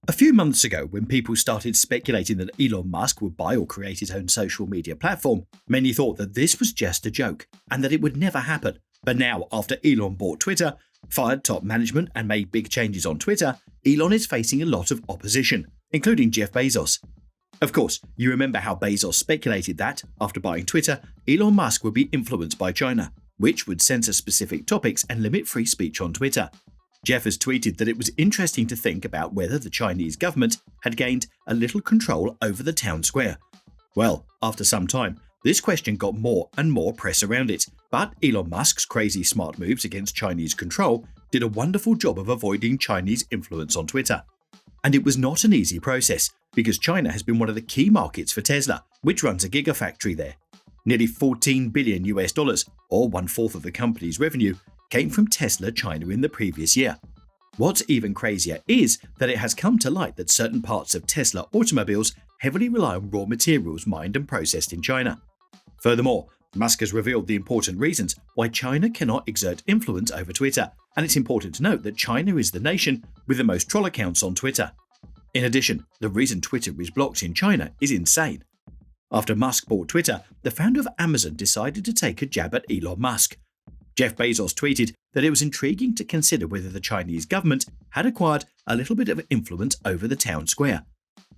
A few months ago, when people started speculating that Elon Musk would buy or create his own social media platform, many thought that this was just a joke and that it would never happen. But now, after Elon bought Twitter, fired top management and made big changes on Twitter, Elon is facing a lot of opposition, including Jeff Bezos. Of course, you remember how Bezos speculated that, after buying Twitter, Elon Musk would be influenced by China, which would censor specific topics and limit free speech on Twitter. Jeff has tweeted that it was interesting to think about whether the Chinese government had gained a little control over the town square. Well, after some time, this question got more and more press around it, but Elon Musk's crazy smart moves against Chinese control did a wonderful job of avoiding Chinese influence on Twitter. And it was not an easy process, because China has been one of the key markets for Tesla, which runs a gigafactory there. Nearly $14 billion, or 1/4 of the company's revenue, came from Tesla China in the previous year. What's even crazier is that it has come to light that certain parts of Tesla automobiles heavily rely on raw materials mined and processed in China. Furthermore, Musk has revealed the important reasons why China cannot exert influence over Twitter, and it's important to note that China is the nation with the most troll accounts on Twitter. In addition, the reason Twitter is blocked in China is insane. After Musk bought Twitter, the founder of Amazon decided to take a jab at Elon Musk. Jeff Bezos tweeted that it was intriguing to consider whether the Chinese government had acquired a little bit of influence over the town square.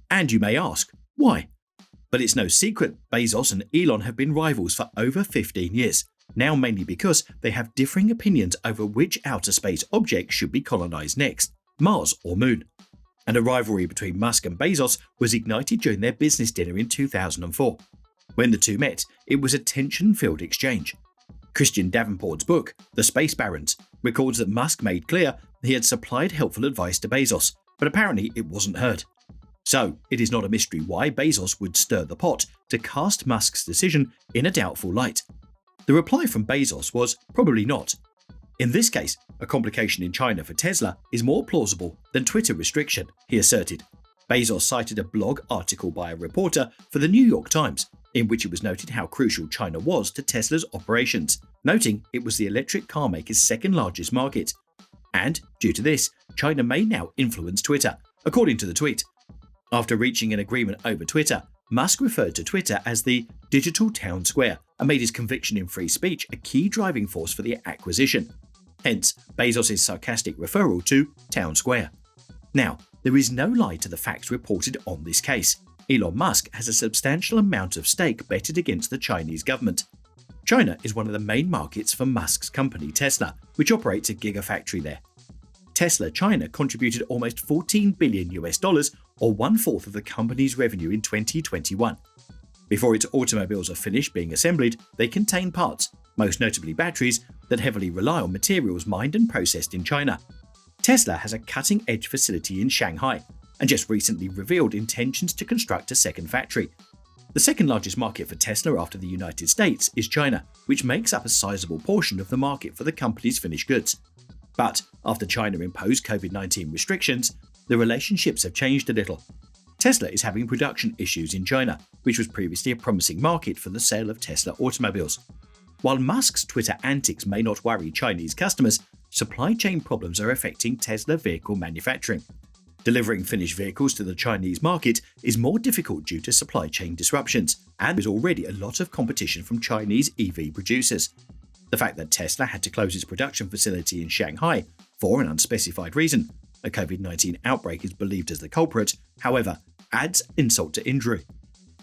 And you may ask, why? But it's no secret Bezos and Elon have been rivals for over 15 years, now mainly because they have differing opinions over which outer space object should be colonized next, Mars or Moon. And a rivalry between Musk and Bezos was ignited during their business dinner in 2004. When the two met, it was a tension-filled exchange. Christian Davenport's book, The Space Barons, records that Musk made clear he had supplied helpful advice to Bezos, but apparently it wasn't heard. So, it is not a mystery why Bezos would stir the pot to cast Musk's decision in a doubtful light. The reply from Bezos was probably not. In this case, a complication in China for Tesla is more plausible than Twitter restriction, he asserted. Bezos cited a blog article by a reporter for the New York Times, in which it was noted how crucial China was to Tesla's operations, noting it was the electric car maker's second largest market. And, due to this, China may now influence Twitter, according to the tweet. After reaching an agreement over Twitter, Musk referred to Twitter as the digital town square and made his conviction in free speech a key driving force for the acquisition. Hence, Bezos' sarcastic referral to town square. Now, there is no lie to the facts reported on this case. Elon Musk has a substantial amount of stake betted against the Chinese government. China is one of the main markets for Musk's company Tesla, which operates a gigafactory there. Tesla China contributed almost $14 billion, or 1/4 of the company's revenue in 2021. Before its automobiles are finished being assembled, they contain parts, most notably batteries, that heavily rely on materials mined and processed in China. Tesla has a cutting-edge facility in Shanghai, and just recently revealed intentions to construct a second factory. The second largest market for Tesla after the United States is China, which makes up a sizable portion of the market for the company's finished goods. But after China imposed COVID-19 restrictions, the relationships have changed a little. Tesla is having production issues in China, which was previously a promising market for the sale of Tesla automobiles. While Musk's Twitter antics may not worry Chinese customers, supply chain problems are affecting Tesla vehicle manufacturing. Delivering finished vehicles to the Chinese market is more difficult due to supply chain disruptions, and there's already a lot of competition from Chinese EV producers. The fact that Tesla had to close its production facility in Shanghai for an unspecified reason, a COVID-19 outbreak is believed as the culprit, however, adds insult to injury.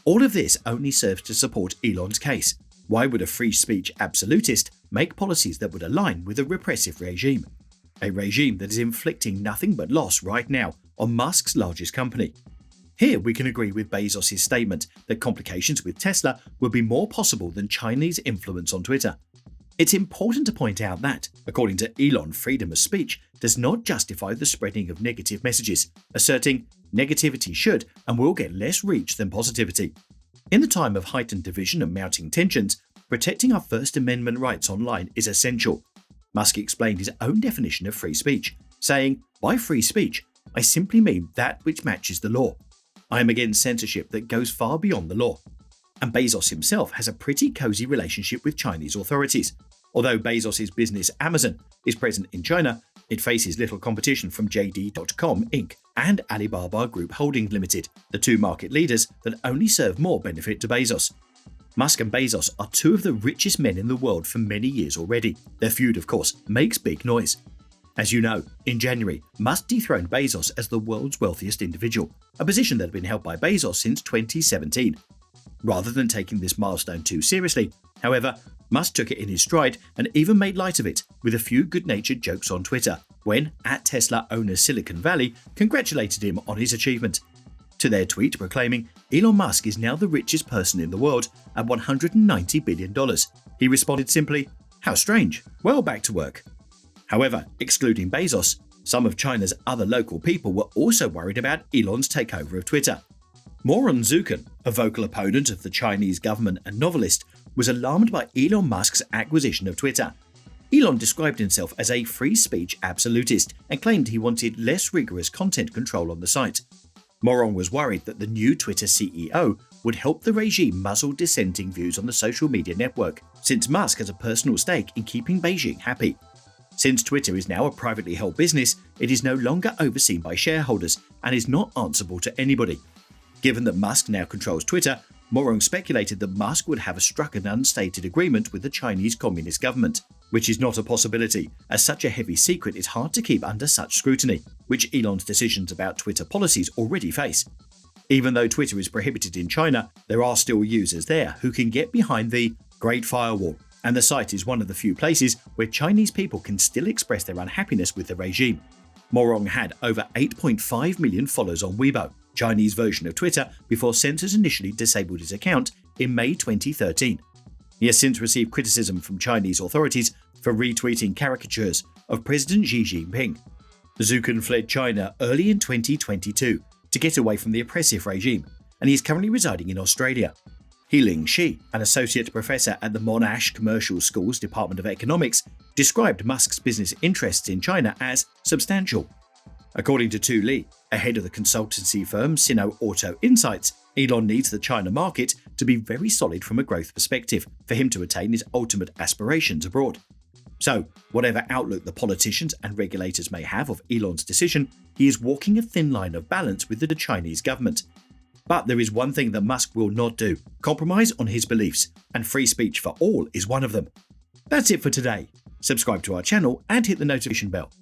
All of this only serves to support Elon's case. Why would a free speech absolutist make policies that would align with a repressive regime? A regime that is inflicting nothing but loss right now on Musk's largest company. Here we can agree with Bezos' statement that complications with Tesla will be more possible than Chinese influence on Twitter. It's important to point out that, according to Elon, freedom of speech does not justify the spreading of negative messages, asserting negativity should and will get less reach than positivity. In the time of heightened division and mounting tensions, protecting our First Amendment rights online is essential. Musk explained his own definition of free speech, saying, "By free speech, I simply mean that which matches the law. I am against censorship that goes far beyond the law." And Bezos himself has a pretty cozy relationship with Chinese authorities. Although Bezos' business Amazon is present in China, it faces little competition from JD.com Inc., and Alibaba Group Holdings Limited, the two market leaders that only serve more benefit to Bezos. Musk and Bezos are two of the richest men in the world for many years already. Their feud, of course, makes big noise. As you know, in January, Musk dethroned Bezos as the world's wealthiest individual, a position that had been held by Bezos since 2017. Rather than taking this milestone too seriously, however, Musk took it in his stride and even made light of it with a few good-natured jokes on Twitter when @Tesla owner Silicon Valley congratulated him on his achievement. To their tweet proclaiming Elon Musk is now the richest person in the world at $190 billion, he responded simply, "How strange. Well, back to work." However, excluding Bezos, some of China's other local people were also worried about Elon's takeover of Twitter. Moron Zuckerberg, a vocal opponent of the Chinese government and novelist, was alarmed by Elon Musk's acquisition of Twitter. Elon described himself as a free speech absolutist and claimed he wanted less rigorous content control on the site. Moron was worried that the new Twitter CEO would help the regime muzzle dissenting views on the social media network, since Musk has a personal stake in keeping Beijing happy. Since Twitter is now a privately held business, it is no longer overseen by shareholders and is not answerable to anybody. Given that Musk now controls Twitter, Moron speculated that Musk would have struck an unstated agreement with the Chinese Communist government, which is not a possibility, as such a heavy secret is hard to keep under such scrutiny, which Elon's decisions about Twitter policies already face. Even though Twitter is prohibited in China, there are still users there who can get behind the Great Firewall, and the site is one of the few places where Chinese people can still express their unhappiness with the regime. Moron had over 8.5 million followers on Weibo, Chinese version of Twitter, before censors initially disabled his account in May 2013. He has since received criticism from Chinese authorities for retweeting caricatures of President Xi Jinping. Zuckerberg fled China early in 2022 to get away from the oppressive regime, and he is currently residing in Australia. Healing Shi, an associate professor at the Monash Commercial School's Department of Economics, described Musk's business interests in China as substantial. According to Tu Li, a head of the consultancy firm Sino Auto Insights, Elon needs the China market to be very solid from a growth perspective for him to attain his ultimate aspirations abroad. So, whatever outlook the politicians and regulators may have of Elon's decision, he is walking a thin line of balance with the Chinese government. But there is one thing that Musk will not do: compromise on his beliefs, and free speech for all is one of them. That's it for today. Subscribe to our channel and hit the notification bell.